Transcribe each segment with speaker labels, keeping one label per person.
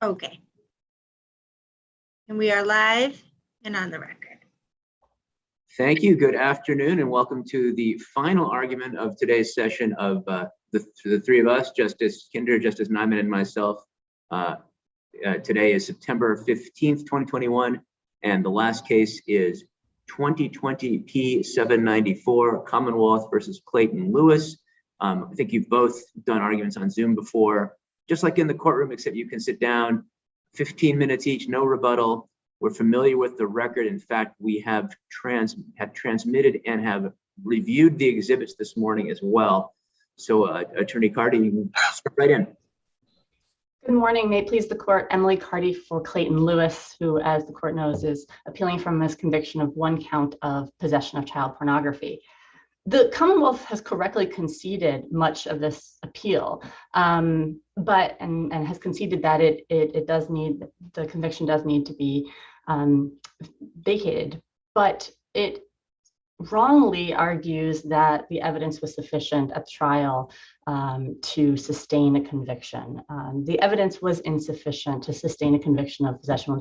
Speaker 1: Okay. And we are live and on the record.
Speaker 2: Thank you. Good afternoon and welcome to the final argument of today's session of the three of us, Justice Kinder, Justice Neyman, and myself. Today is September 15th, 2021, and the last case is 2020 P794 Commonwealth versus Clayton Lewis. I think you've both done arguments on Zoom before, just like in the courtroom, except you can sit down 15 minutes each, no rebuttal. We're familiar with the record. In fact, we have transmitted and have reviewed the exhibits this morning as well. So Attorney Carty, you can start right in.
Speaker 3: Good morning. May it please the court, Emily Carty for Clayton Lewis, who, as the court knows, is appealing from his conviction of one count of possession of child pornography. The Commonwealth has correctly conceded much of this appeal, but has conceded that the conviction does need to be vacated, but it wrongly argues that the evidence was sufficient at the trial to sustain a conviction. The evidence was insufficient to sustain a conviction of possession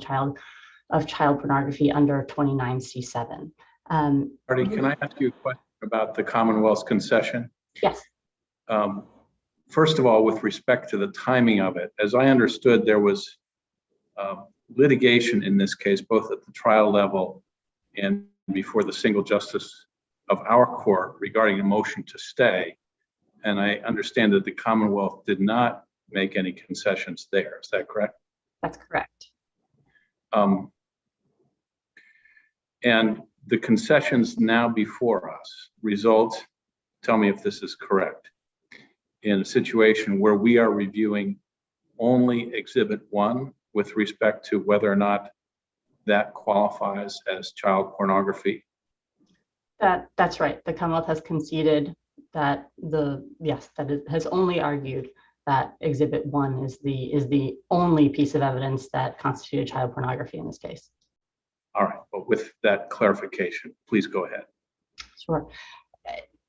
Speaker 3: of child pornography under 29C7.
Speaker 4: Carty, can I ask you a question about the Commonwealth's concession?
Speaker 3: Yes.
Speaker 4: First of all, with respect to the timing of it, as I understood, there was litigation in this case, both at the trial level and before the single justice of our court regarding a motion to stay. And I understand that the Commonwealth did not make any concessions there. Is that correct?
Speaker 3: That's correct.
Speaker 4: And the concessions now before us result, tell me if this is correct, in a situation where we are reviewing only Exhibit 1 with respect to whether or not that qualifies as child pornography?
Speaker 3: That's right. The Commonwealth has conceded that it has only argued that Exhibit 1 is the only piece of evidence that constituted child pornography in this case.
Speaker 4: All right, but with that clarification, please go ahead.
Speaker 3: Sure.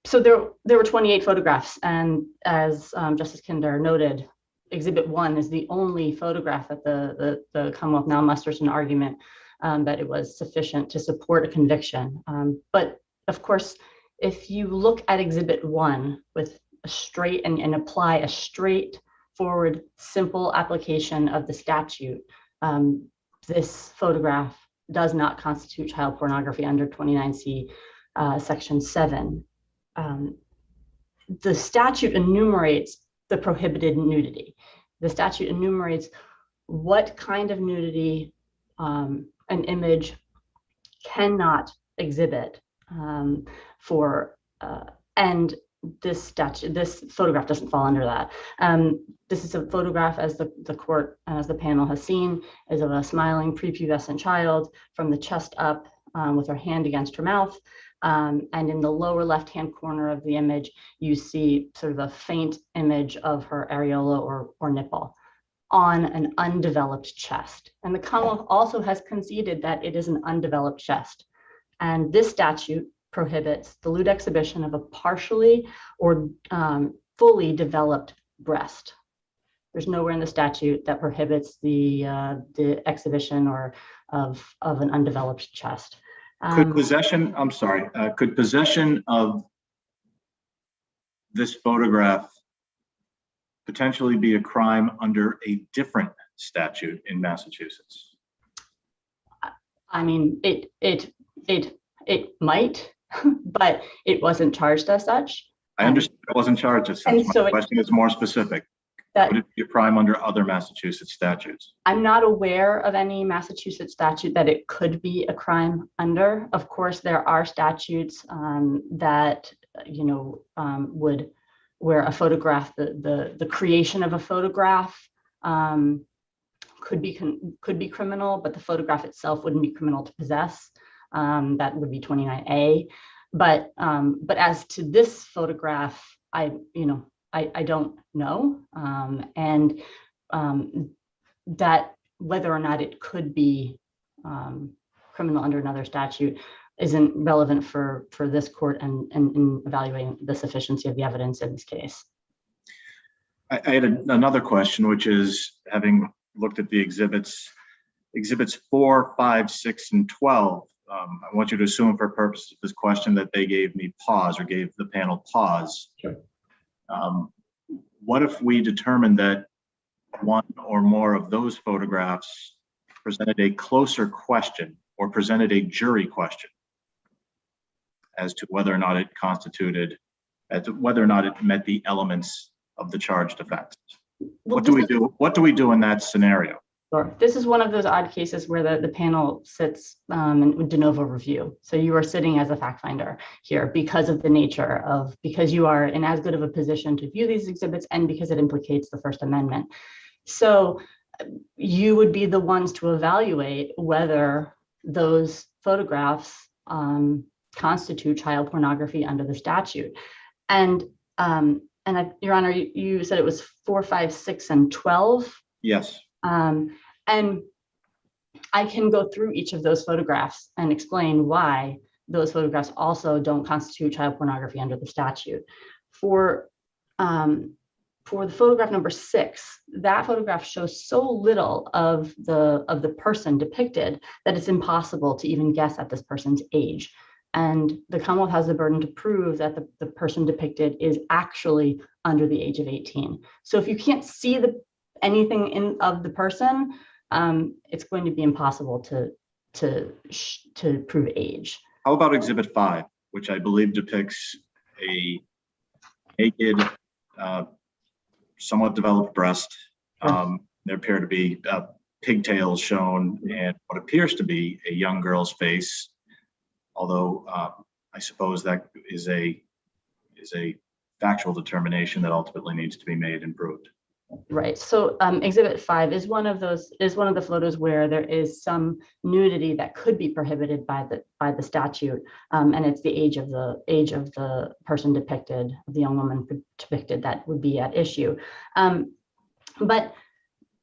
Speaker 3: So there were 28 photographs, and as Justice Kinder noted, Exhibit 1 is the only photograph that the Commonwealth now musters an argument that it was sufficient to support a conviction. But of course, if you look at Exhibit 1 with a straight and apply a straightforward, simple application of the statute, this photograph does not constitute child pornography under 29C Section 7. The statute enumerates the prohibited nudity. The statute enumerates what kind of nudity an image cannot exhibit and this photograph doesn't fall under that. This is a photograph, as the court, as the panel has seen, is of a smiling prepubescent child from the chest up with her hand against her mouth. And in the lower left-hand corner of the image, you see sort of a faint image of her areola or nipple on an undeveloped chest. And the Commonwealth also has conceded that it is an undeveloped chest. And this statute prohibits the lewd exhibition of a partially or fully developed breast. There's nowhere in the statute that prohibits the exhibition of an undeveloped chest.
Speaker 5: Could possession of this photograph potentially be a crime under a different statute in Massachusetts?
Speaker 3: I mean, it might, but it wasn't charged as such.
Speaker 5: I understand it wasn't charged as such. My question is more specific. Would it be a crime under other Massachusetts statutes? I'm
Speaker 3: not aware of any Massachusetts statute that it could be a crime under. Of course, there are statutes that would, where a photograph, the creation of a photograph could be criminal, but the photograph itself wouldn't be criminal to possess. That would be 29A. But as to this photograph, I don't know, and that whether or not it could be criminal under another statute isn't relevant for this court and in evaluating the sufficiency of the evidence in this case.
Speaker 5: I had another question, which is, having looked at the exhibits 4, 5, 6, and 12. I want you to assume for purposes of this question that they gave me pause or gave the panel pause.
Speaker 3: Sure.
Speaker 5: What if we determined that one or more of those photographs presented a closer question or presented a jury question as to whether or not it met the elements of the charged offense? What do we do? What do we do in that scenario?
Speaker 3: Sure. This is one of those odd cases where the panel sits in de novo review. So you are sitting as a fact finder here because of the nature of, because you are in as good of a position to view these exhibits and because it implicates the First Amendment. So you would be the ones to evaluate whether those photographs constitute child pornography under the statute. And Your Honor, you said it was 4, 5, 6, and 12.
Speaker 5: Yes.
Speaker 3: And I can go through each of those photographs and explain why those photographs also don't constitute child pornography under the statute. For the photograph number 6, that photograph shows so little of the person depicted that it's impossible to even guess at this person's age. And the Commonwealth has the burden to prove that the person depicted is actually under the age of 18. So if you can't see anything of the person, it's going to be impossible to prove age.
Speaker 5: How about Exhibit 5, which I believe depicts a naked, somewhat developed breast? There appear to be pigtails shown and what appears to be a young girl's face, although I suppose that is a factual determination that ultimately needs to be made and proved.
Speaker 3: Right. So Exhibit 5 is one of the photos where there is some nudity that could be prohibited by the statute, and it's the age of the person depicted, the young woman depicted, that would be at issue. But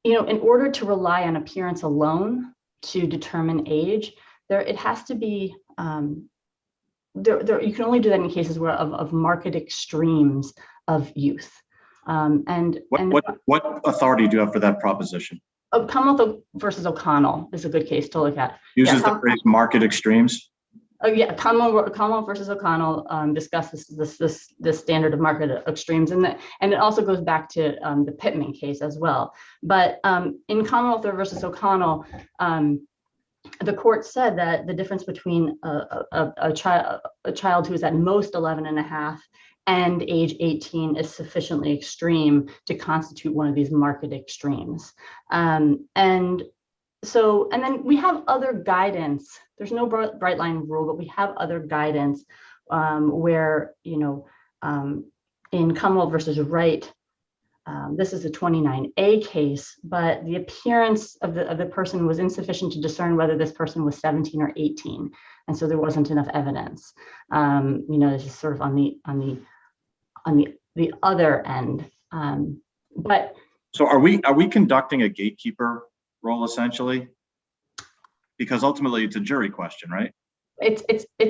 Speaker 3: in order to rely on appearance alone to determine age, it has to be you can only do that in cases where of marked extremes of youth.
Speaker 5: What authority do you have for that proposition?
Speaker 3: Commonwealth versus O'Connell is a good case to look at.
Speaker 5: Uses the phrase market extremes?
Speaker 3: Oh yeah, Commonwealth versus O'Connell discusses this standard of market extremes, and it also goes back to the Pittman case as well. But in Commonwealth versus O'Connell, the court said that the difference between a child who is at most 11 and a half and age 18 is sufficiently extreme to constitute one of these market extremes. And then we have other guidance. There's no bright line rule, but we have other guidance where, in Commonwealth versus Wright, this is a 29A case, but the appearance of the person was insufficient to discern whether this person was 17 or 18. And so there wasn't enough evidence. This is sort of on the other end. But
Speaker 5: so are we conducting a gatekeeper role essentially? Because ultimately it's a jury question, right?
Speaker 3: It's a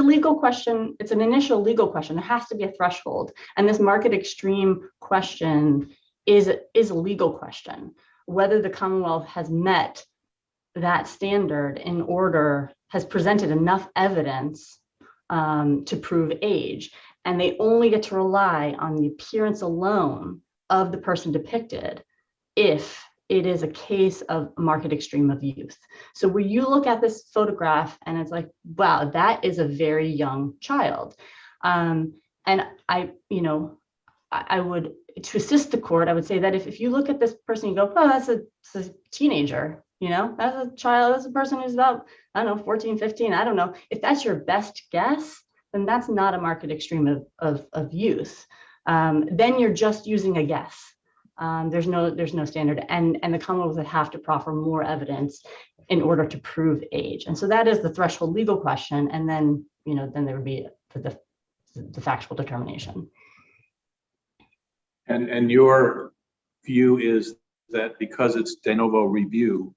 Speaker 3: legal question. It's an initial legal question. There has to be a threshold, and this market extreme question is a legal question. Whether the Commonwealth has met that standard has presented enough evidence to prove age, and they only get to rely on the appearance alone of the person depicted if it is a case of market extreme of youth. So when you look at this photograph and it's like, wow, that is a very young child. And I would, to assist the court, I would say that if you look at this person, you go, oh, that's a teenager, that's a child, that's a person who's about, 14, 15, I don't know. If that's your best guess, then that's not a market extreme of youth. Then you're just using a guess. There's no standard, and the Commonwealth would have to proffer more evidence in order to prove age. And so that is the threshold legal question. And then, then there would be the factual determination.
Speaker 4: And your view is that because it's de novo review,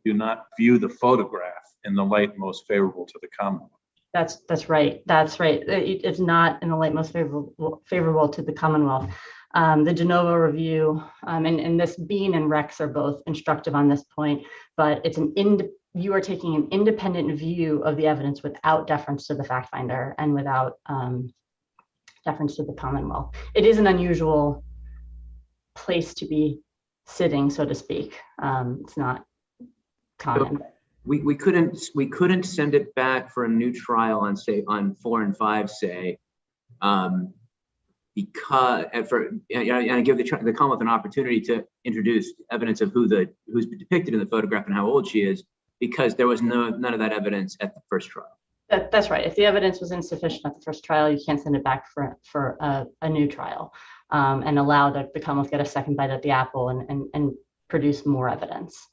Speaker 4: do not view the photograph in the light most favorable to the Commonwealth.
Speaker 3: That's right. That's right. It's not in the light most favorable to the Commonwealth. The de novo review, and this Bean and Rex are both instructive on this point, but you are taking an independent view of the evidence without deference to the fact finder and without deference to the Commonwealth. It is an unusual place to be sitting, so to speak. It's not common.
Speaker 2: We couldn't send it back for a new trial on, say, on 4 and 5, say, because and give the Commonwealth an opportunity to introduce evidence of who's depicted in the photograph and how old she is, because there was none of that evidence at the first trial.
Speaker 3: That's right. If the evidence was insufficient at the first trial, you can't send it back for a new trial, and allow the Commonwealth get a second bite at the apple and produce more evidence.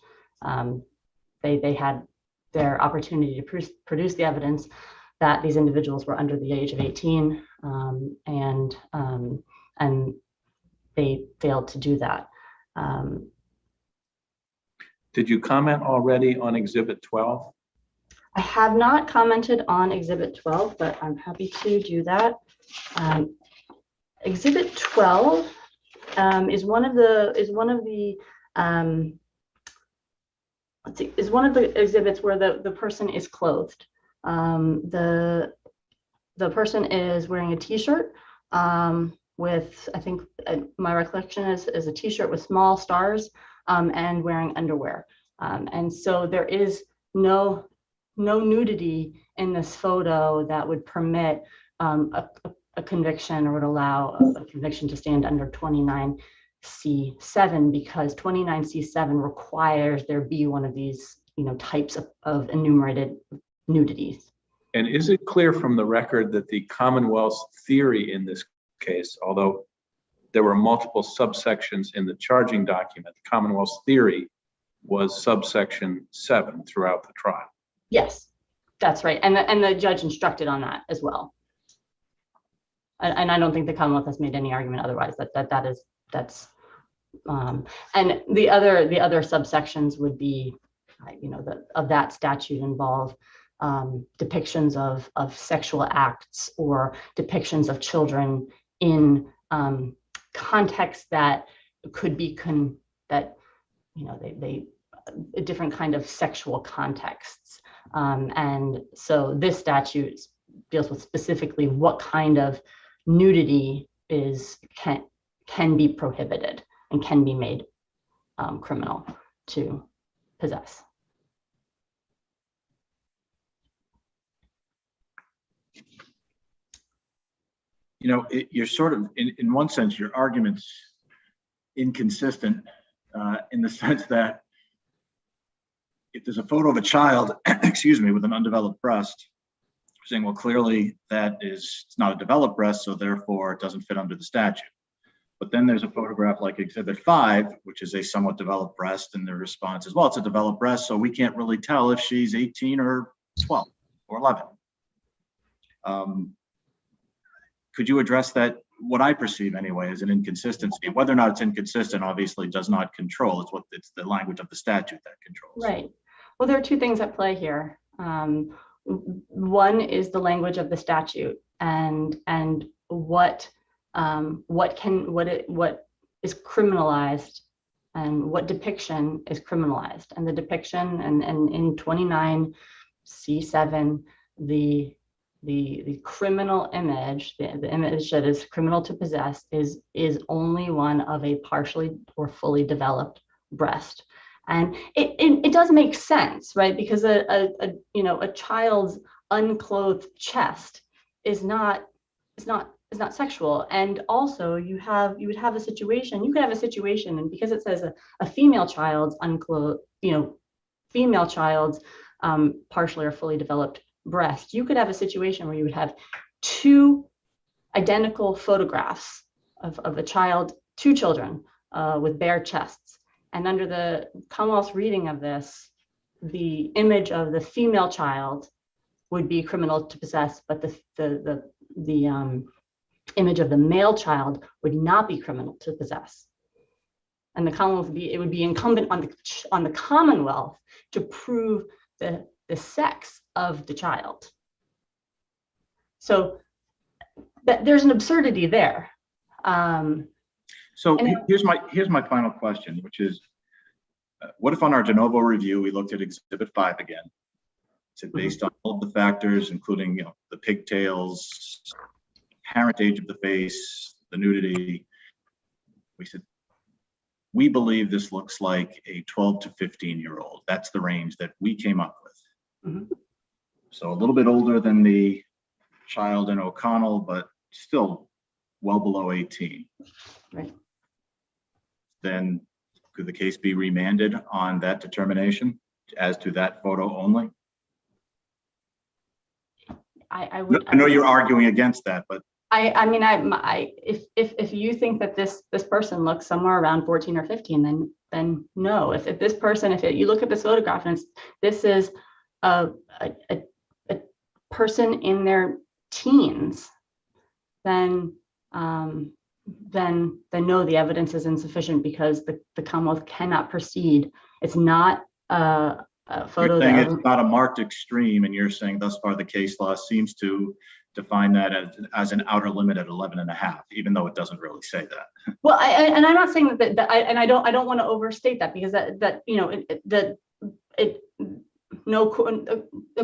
Speaker 3: They had their opportunity to produce the evidence that these individuals were under the age of 18, and they failed to do that.
Speaker 4: Did you comment already on Exhibit 12?
Speaker 3: I have not commented on Exhibit 12, but I'm happy to do that. Exhibit 12 is one of the exhibits where the person is clothed. The person is wearing a T-shirt with, I think my recollection is a T-shirt with small stars, and wearing underwear. And so there is no nudity in this photo that would permit a conviction or would allow a conviction to stand under 29C7, because 29C7 requires there be one of these, types of enumerated nudities.
Speaker 4: And is it clear from the record that the Commonwealth's theory in this case, although there were multiple subsections in the charging document, the Commonwealth's theory was subsection 7 throughout the trial?
Speaker 3: Yes, that's right. And the judge instructed on that as well. And I don't think the Commonwealth has made any argument otherwise. That's and the other subsections would be, of that statute involve depictions of sexual acts or depictions of children in contexts that could be a different kind of sexual contexts. And so this statute deals with specifically what kind of nudity can be prohibited and can be made criminal to possess.
Speaker 5: You're sort of, in one sense, your argument's inconsistent in the sense that if there's a photo of a child, excuse me, with an undeveloped breast, saying, well, clearly it's not a developed breast, so therefore it doesn't fit under the statute. But then there's a photograph like Exhibit 5, which is a somewhat developed breast, and the response is, well, it's a developed breast, so we can't really tell if she's 18 or 12 or 11. Could you address that, what I perceive anyway as an inconsistency? Whether or not it's inconsistent obviously does not control. It's the language of the statute that controls.
Speaker 3: Right. Well, there are two things at play here. One is the language of the statute and what is criminalized and what depiction is criminalized. And the depiction and in 29C7, the criminal image, the image that is criminal to possess is only one of a partially or fully developed breast. And it does make sense, right? Because a child's unclothed chest is not sexual. And also you could have a situation, and because it says a female child's unclothed, female child's partially or fully developed breast, you could have a situation where you would have two identical photographs of two children with bare chests. And under the Commonwealth's reading of this, the image of the female child would be criminal to possess, but the image of the male child would not be criminal to possess. And the Commonwealth it would be incumbent on the Commonwealth to prove the sex of the child. So there's an absurdity there.
Speaker 5: So
Speaker 3: And
Speaker 5: here's my final question, which is, what if on our de novo review, we looked at Exhibit 5 again? So based on all of the factors, including the pigtails, apparent age of the face, the nudity, we said, we believe this looks like a 12 to 15-year-old. That's the range that we came up with.
Speaker 3: Mhm.
Speaker 5: So a little bit older than the child in O'Connell, but still well below 18.
Speaker 3: Right.
Speaker 5: Then could the case be remanded on that determination as to that photo only?
Speaker 3: I would.
Speaker 5: I know you're arguing against that, but
Speaker 3: I mean, if you think that this person looks somewhere around 14 or 15, then no. If this person, if you look at this photograph and this is a person in their teens, then no, the evidence is insufficient because the Commonwealth cannot proceed. It's not a photo
Speaker 5: you're saying
Speaker 3: that
Speaker 5: it's not a marked extreme, and you're saying thus far the case law seems to define that as an outer limit at 11.5, even though it doesn't really say that.
Speaker 3: Well, and I'm not saying that I don't want to overstate that, because the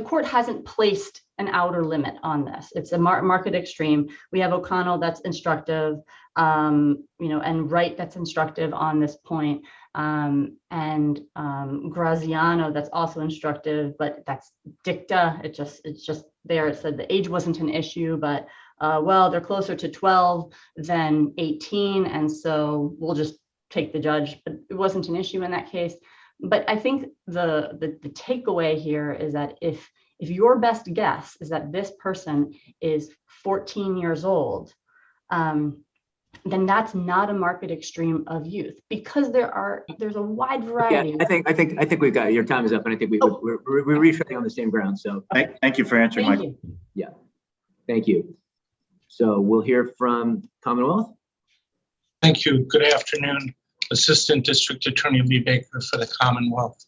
Speaker 3: court hasn't placed an outer limit on this. It's a market extreme. We have O'Connell that's instructive, and Wright that's instructive on this point, and Graziano that's also instructive, but that's dicta. It's just there. It said the age wasn't an issue, but well, they're closer to 12 than 18, and so we'll just take the judge. But it wasn't an issue in that case. But I think the takeaway here is that if your best guess is that this person is 14 years old, then that's not a market extreme of youth, because there's a wide variety.
Speaker 2: Yeah, I think we've got, your time is up, and I think we're retreading on the same ground. So
Speaker 5: Thank you for answering my question.
Speaker 2: yeah, thank you. So we'll hear from Commonwealth.
Speaker 6: Thank you. Good afternoon. Assistant District Attorney Lee Baker for the Commonwealth.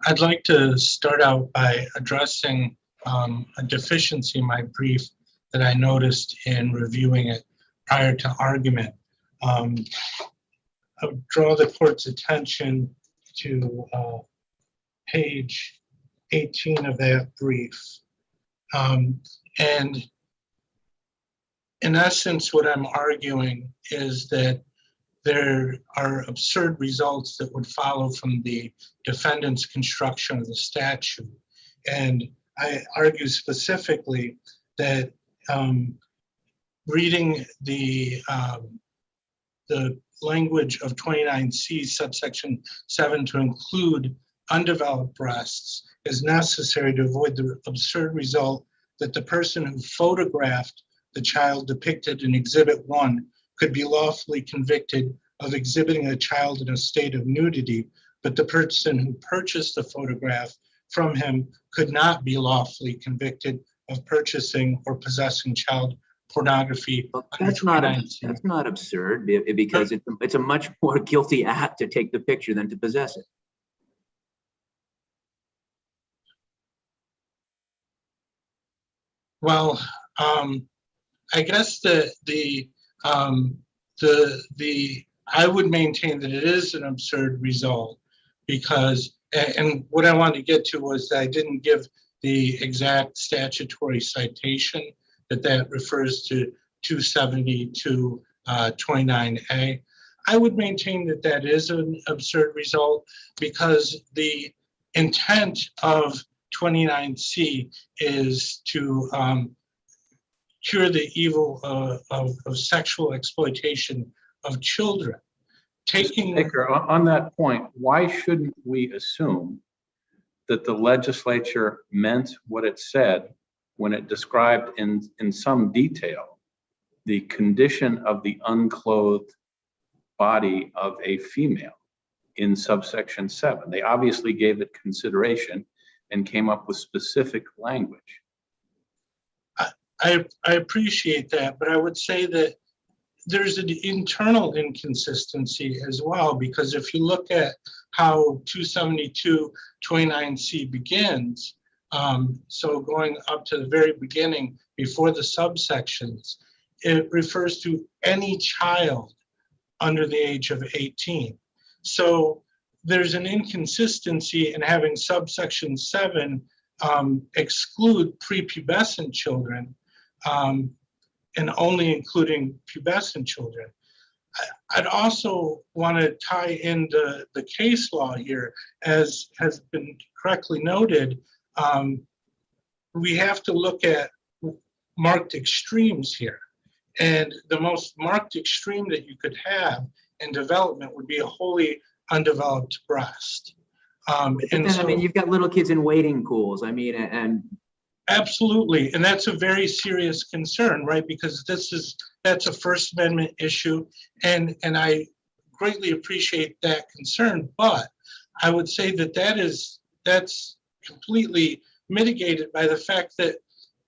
Speaker 6: I'd like to start out by addressing a deficiency in my brief that I noticed in reviewing it prior to argument. I would draw the court's attention to page 18 of that brief. And in essence, what I'm arguing is that there are absurd results that would follow from the defendant's construction of the statute. And I argue specifically that reading the language of 29C subsection 7 to include undeveloped breasts is necessary to avoid the absurd result that the person who photographed the child depicted in Exhibit 1 could be lawfully convicted of exhibiting a child in a state of nudity, but the person who purchased the photograph from him could not be lawfully convicted of purchasing or possessing child pornography.
Speaker 2: Well, that's not absurd, because it's a much more guilty act to take the picture than to possess it.
Speaker 6: Well, I guess I would maintain that it is an absurd result, because, and what I wanted to get to was that I didn't give the exact statutory citation that refers to 272 29A. I would maintain that that is an absurd result, because the intent of 29C is to cure the evil of sexual exploitation of children.
Speaker 4: Baker, on that point, why shouldn't we assume that the legislature meant what it said when it described in some detail the condition of the unclothed body of a female in subsection 7? They obviously gave it consideration and came up with specific language.
Speaker 6: I appreciate that, but I would say that there's an internal inconsistency as well, because if you look at how 272 29C begins, so going up to the very beginning before the subsections, it refers to any child under the age of 18. So there's an inconsistency in having subsection 7 exclude prepubescent children and only including pubescent children. I'd also want to tie in the case law here, as has been correctly noted. We have to look at marked extremes here. And the most marked extreme that you could have in development would be a wholly undeveloped breast.
Speaker 2: I mean, you've got little kids in wading pools. I mean, and
Speaker 6: absolutely, and that's a very serious concern, right? Because that's a First Amendment issue, and I greatly appreciate that concern. But I would say that that's completely mitigated by the fact that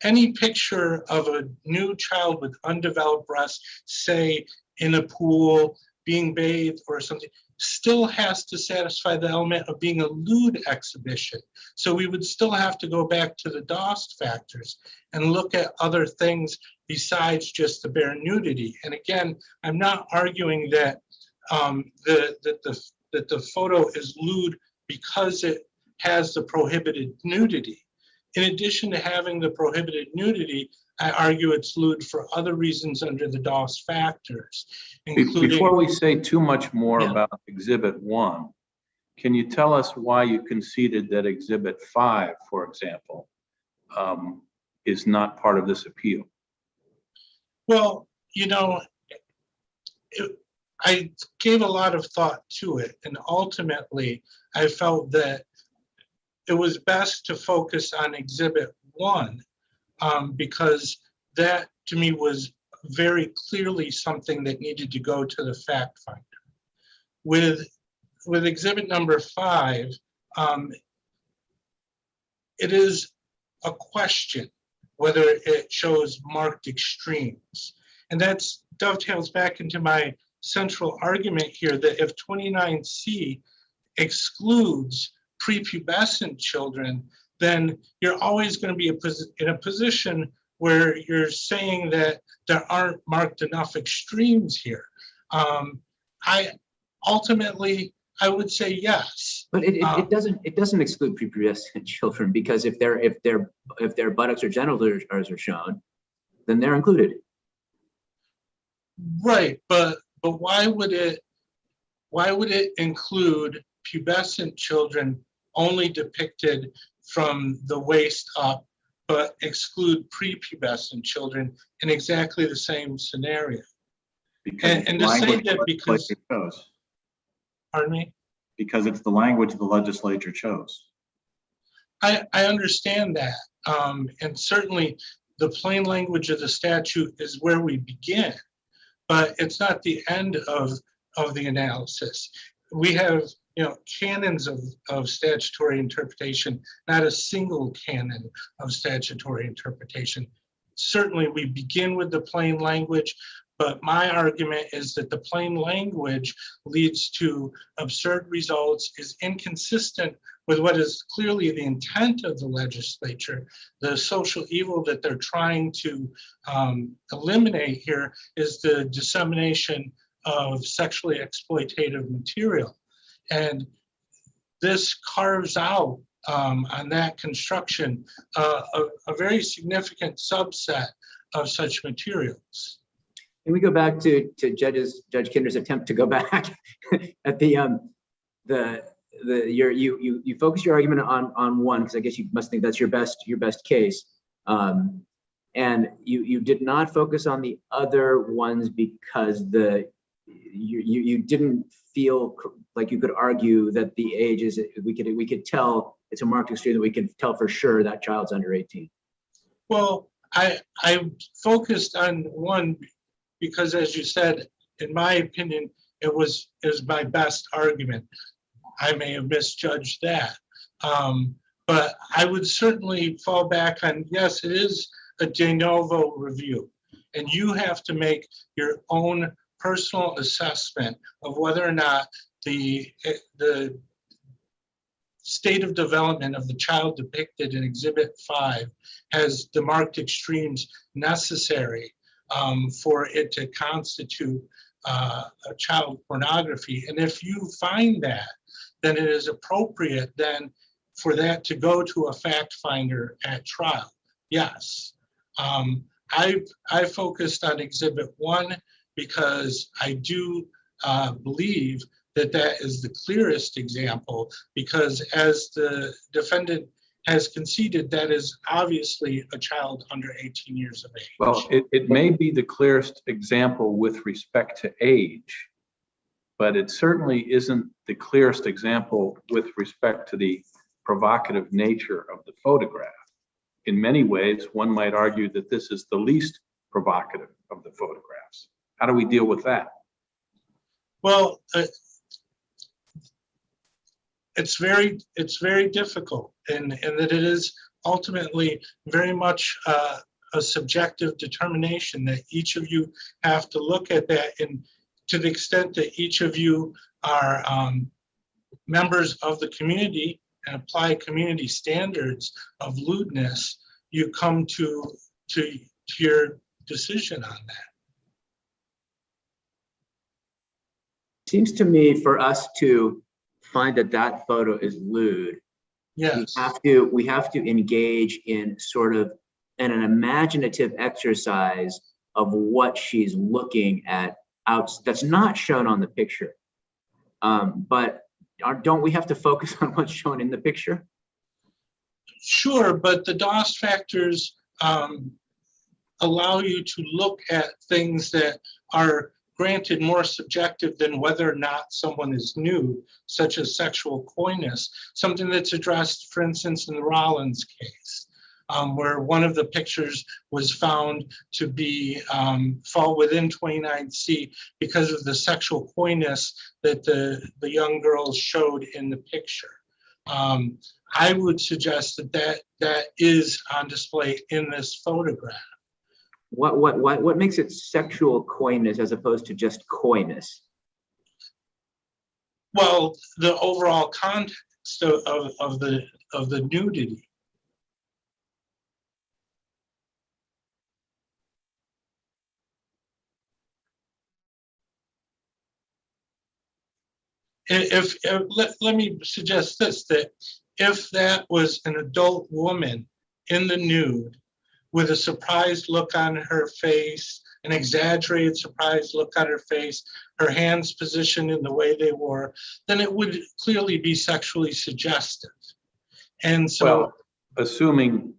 Speaker 6: any picture of a new child with undeveloped breasts, say in a pool, being bathed or something, still has to satisfy the element of being a lewd exhibition. So we would still have to go back to the Dost factors and look at other things besides just the bare nudity. And again, I'm not arguing that the photo is lewd because it has the prohibited nudity. In addition to having the prohibited nudity, I argue it's lewd for other reasons under the Dost factors, including—
Speaker 4: Before we say too much more about Exhibit 1, can you tell us why you conceded that Exhibit 5, for example, is not part of this appeal?
Speaker 6: Well, you know, I gave a lot of thought to it, and ultimately I felt that it was best to focus on Exhibit 1 because that, to me, was very clearly something that needed to go to the fact finder. With Exhibit number 5, it is a question whether it shows marked extremes. And that dovetails back into my central argument here that if 29C excludes prepubescent children, then you're always going to be in a position where you're saying that there aren't marked enough extremes here. I would say yes.
Speaker 2: But it doesn't exclude prepubescent children, because if their buttocks or genitals are shown, then they're included.
Speaker 6: Right, but why would it include pubescent children only depicted from the waist up, but exclude prepubescent children in exactly the same scenario? And to say that because— Pardon me?
Speaker 5: Because it's the language the legislature chose.
Speaker 6: I understand that. And certainly the plain language of the statute is where we begin, but it's not the end of the analysis. We have, canons of statutory interpretation, not a single canon of statutory interpretation. Certainly we begin with the plain language, but my argument is that the plain language leads to absurd results, is inconsistent with what is clearly the intent of the legislature. The social evil that they're trying to eliminate here is the dissemination of sexually exploitative material. And this carves out on that construction a very significant subset of such materials.
Speaker 2: Can we go back to Judge Kinder's attempt to go back at you focus your argument on one, because I guess you must think that's your best case, and you did not focus on the other ones because you didn't feel like you could argue that the age is, we could tell it's a marked extreme, that we can tell for sure that child's under 18.
Speaker 6: Well, I focused on one because, as you said, in my opinion, it was my best argument. I may have misjudged that. But I would certainly fall back on, yes, it is a de novo review. And you have to make your own personal assessment of whether or not the state of development of the child depicted in Exhibit 5 has the marked extremes necessary for it to constitute child pornography. And if you find that, then it is appropriate then for that to go to a fact finder at trial. Yes. I focused on Exhibit 1 because I do believe that that is the clearest example, because as the defendant has conceded, that is obviously a child under 18 years of age.
Speaker 4: Well, it may be the clearest example with respect to age, but it certainly isn't the clearest example with respect to the provocative nature of the photograph. In many ways, one might argue that this is the least provocative of the photographs. How do we deal with that?
Speaker 6: Well, it's very difficult, and that it is ultimately very much a subjective determination that each of you have to look at that, and to the extent that each of you are members of the community and apply community standards of lewdness, you come to your decision on that.
Speaker 2: Seems to me for us to find that that photo is lewd,
Speaker 6: Yes.
Speaker 2: we have to engage in sort of an imaginative exercise of what she's looking at that's not shown on the picture. But don't we have to focus on what's shown in the picture?
Speaker 6: Sure, but the DOS factors allow you to look at things that are granted more subjective than whether or not someone is nude, such as sexual coyness, something that's addressed, for instance, in the Rollins case, where one of the pictures was found to be fall within 29C because of the sexual coyness that the young girls showed in the picture. I would suggest that is on display in this photograph.
Speaker 2: What makes it sexual coyness as opposed to just coyness?
Speaker 6: Well, the overall context of the nudity. Let me suggest this, that if that was an adult woman in the nude with a surprised look on her face, an exaggerated surprised look on her face, her hands positioned in the way they were, then it would clearly be sexually suggestive. And so,
Speaker 4: Well, assuming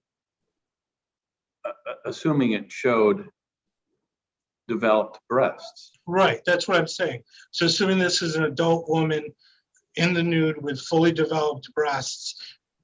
Speaker 4: it showed developed breasts.
Speaker 6: right, that's what I'm saying. So assuming this is an adult woman in the nude with fully developed breasts,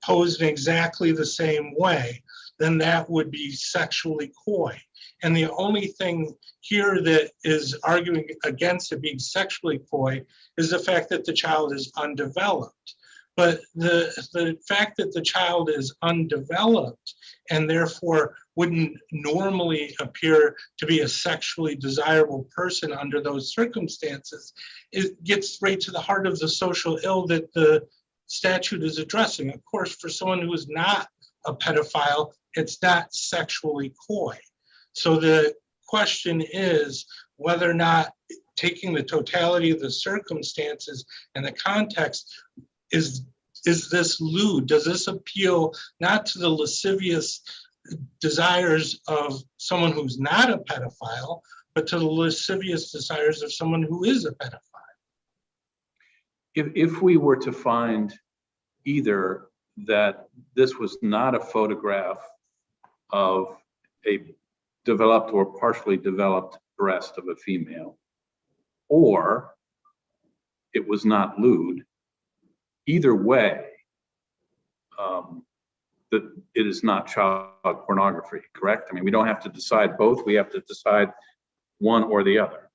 Speaker 6: posed in exactly the same way, then that would be sexually coy. And the only thing here that is arguing against it being sexually coy is the fact that the child is undeveloped. But the fact that the child is undeveloped and therefore wouldn't normally appear to be a sexually desirable person under those circumstances, it gets right to the heart of the social ill that the statute is addressing. Of course, for someone who is not a pedophile, it's not sexually coy. So the question is whether or not, taking the totality of the circumstances and the context, is this lewd? Does this appeal not to the lascivious desires of someone who's not a pedophile, but to the lascivious desires of someone who is a pedophile?
Speaker 4: If we were to find either that this was not a photograph of a developed or partially developed breast of a female, or it was not lewd, either way, that it is not child pornography, correct? I mean, we don't have to decide both, we have to decide one or the other.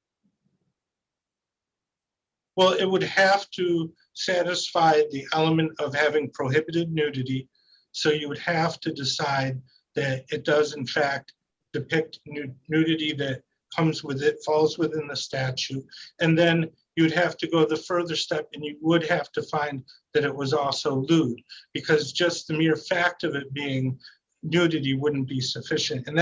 Speaker 6: Well, it would have to satisfy the element of having prohibited nudity. So you would have to decide that it does in fact depict nudity that comes with it, falls within the statute. And then you'd have to go the further step and you would have to find that it was also lewd, because just the mere fact of it being nudity wouldn't be sufficient. And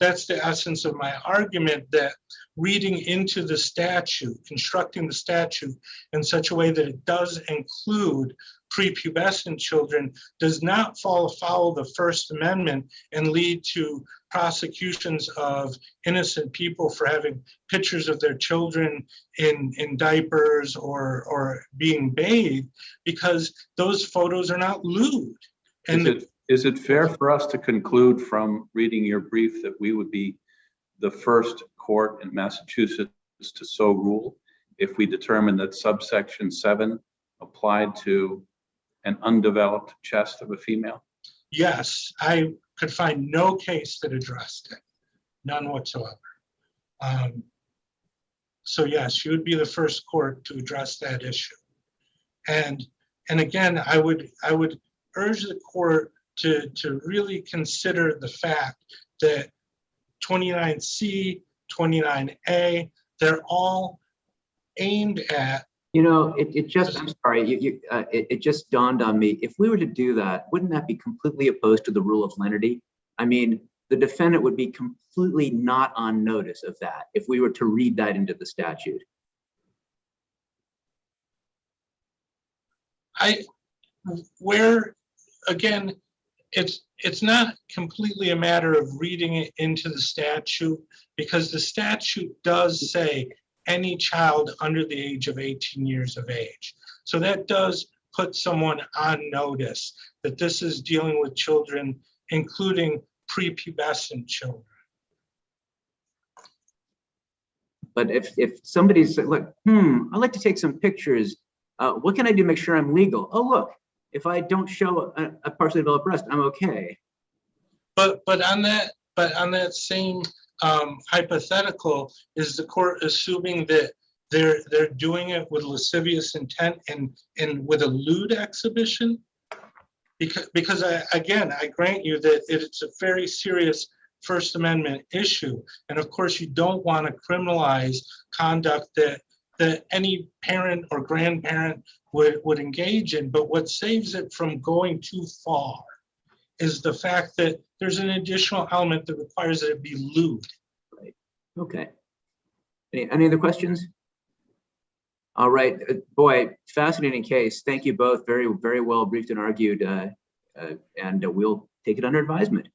Speaker 6: that's the essence of my argument, that reading into the statute, constructing the statute in such a way that it does include prepubescent children does not fall afoul of the First Amendment and lead to prosecutions of innocent people for having pictures of their children in diapers or being bathed, because those photos are not lewd. And
Speaker 4: is it fair for us to conclude from reading your brief that we would be the first court in Massachusetts to so rule if we determine that subsection 7 applied to an undeveloped chest of a female?
Speaker 6: yes, I could find no case that addressed it, none whatsoever. So yes, you would be the first court to address that issue. And again, I would urge the court to really consider the fact that 29C, 29A, they're all aimed at.
Speaker 2: You know, it just, I'm sorry, it just dawned on me. If we were to do that, wouldn't that be completely opposed to the rule of lenity? I mean, the defendant would be completely not on notice of that if we were to read that into the statute.
Speaker 6: Again, it's not completely a matter of reading it into the statute, because the statute does say any child under the age of 18 years of age. So that does put someone on notice that this is dealing with children, including prepubescent children.
Speaker 2: But if somebody's like, I'd like to take some pictures, what can I do to make sure I'm legal? Oh, look, if I don't show a partially developed breast, I'm okay.
Speaker 6: But on that same hypothetical, is the court assuming that they're doing it with lascivious intent and with a lewd exhibition? Because I grant you that it's a very serious First Amendment issue, and of course you don't want to criminalize conduct that any parent or grandparent would engage in. But what saves it from going too far is the fact that there's an additional element that requires that it be lewd.
Speaker 2: Right. Okay. Any other questions? All right. Boy, fascinating case. Thank you both. Very, very well briefed and argued. And we'll take it under advisement.